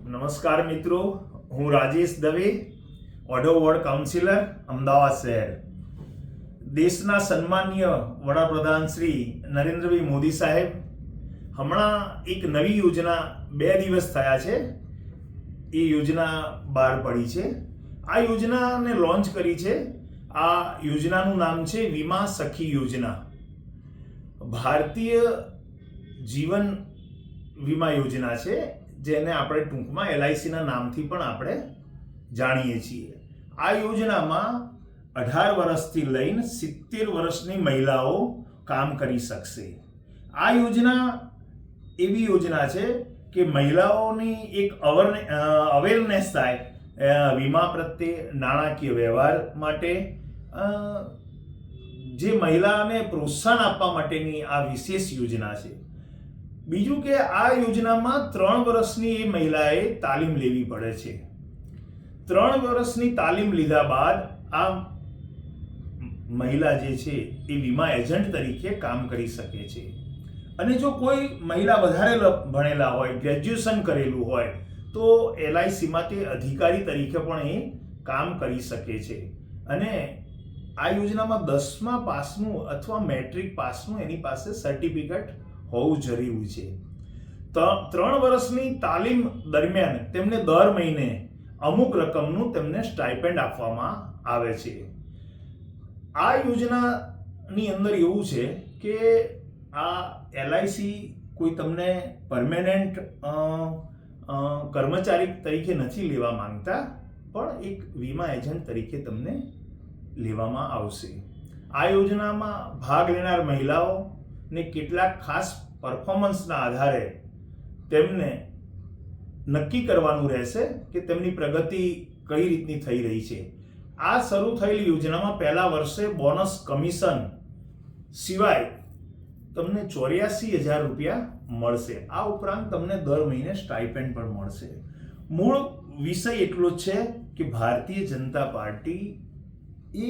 નમસ્કાર મિત્રો, હું રાજેશ દવે, ઓઢવ વોર્ડ કાઉન્સિલર, અમદાવાદ શહેર. દેશના સન્માનીય વડાપ્રધાન શ્રી નરેન્દ્રભાઈ મોદી સાહેબ હમણાં એક નવી યોજના 2 દિવસ થયા છે, એ યોજના બહાર પડી છે. આ યોજનાને લોન્ચ કરી છે. આ યોજનાનું નામ છે વીમા સખી યોજના. ભારતીય જીવન વીમા યોજના છે, જેને આપણે ટૂંકમાં LICના નામથી પણ આપણે જાણીએ છીએ. આ યોજનામાં 18 વર્ષથી લઈને 70 વર્ષની મહિલાઓ કામ કરી શકશે. આ યોજના એવી યોજના છે કે મહિલાઓની એક અવેરનેસ થાય વીમા પ્રત્યે, નાણાકીય વ્યવહાર માટે, જે મહિલાને પ્રોત્સાહન આપવા માટેની આ વિશેષ યોજના છે. બીજું કે આ યોજનામાં 3 વર્ષની એ મહિલાએ તાલીમ લેવી પડે છે. 3 વર્ષની તાલીમ લીધા બાદ આ મહિલા જે છે એ વીમા એજન્ટ તરીકે કામ કરી શકે છે. અને જો કોઈ મહિલા વધારે ભણેલા હોય, ગ્રેજ્યુએશન કરેલું હોય, તો LICમાં તે અધિકારી તરીકે પણ એ કામ કરી શકે છે. અને આ યોજનામાં 10મા પાસનું અથવા મેટ્રિક પાસનું એની પાસે સર્ટિફિકેટ હોવું જરૂરી છે. 3 વર્ષની તાલીમ દરમિયાન તેમને દર મહિને અમુક રકમનું તેમને સ્ટાઇપેન્ડ આપવામાં આવે છે. આ યોજનાની અંદર એવું છે કે આ LIC કોઈ તમને પરમેનન્ટ કર્મચારી તરીકે નથી લેવા માંગતા, પણ એક વીમા એજન્ટ તરીકે તમને લેવામાં આવશે. આ યોજનામાં ભાગ લેનાર મહિલાઓને કેટલાક ખાસ પરફોર્મન્સના આધારે તેમને નક્કી કરવાનું રહેશે કે તેમની પ્રગતિ કઈ રીતની થઈ રહી છે. આ શરૂ થયેલી યોજનામાં પહેલા વર્ષે બોનસ કમિશન સિવાય તમને 84,000 રૂપિયા મળશે. આ ઉપરાંત તમને દર મહિને સ્ટાઇપેન્ડ પણ મળશે. મૂળ વિષય એટલો જ છે કે ભારતીય જનતા પાર્ટી એ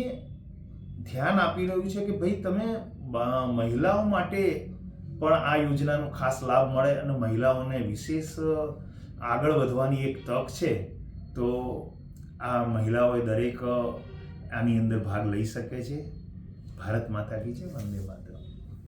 ધ્યાન આપી રહ્યું છે કે ભાઈ તમે મહિલાઓ માટે પણ આ યોજનાનો ખાસ લાભ મળે અને મહિલાઓને વિશેષ આગળ વધવાની એક તક છે. તો આ મહિલાઓએ દરેક આની અંદર ભાગ લઈ શકે છે. ભારત માતા કી જય. વંદે માતરમ.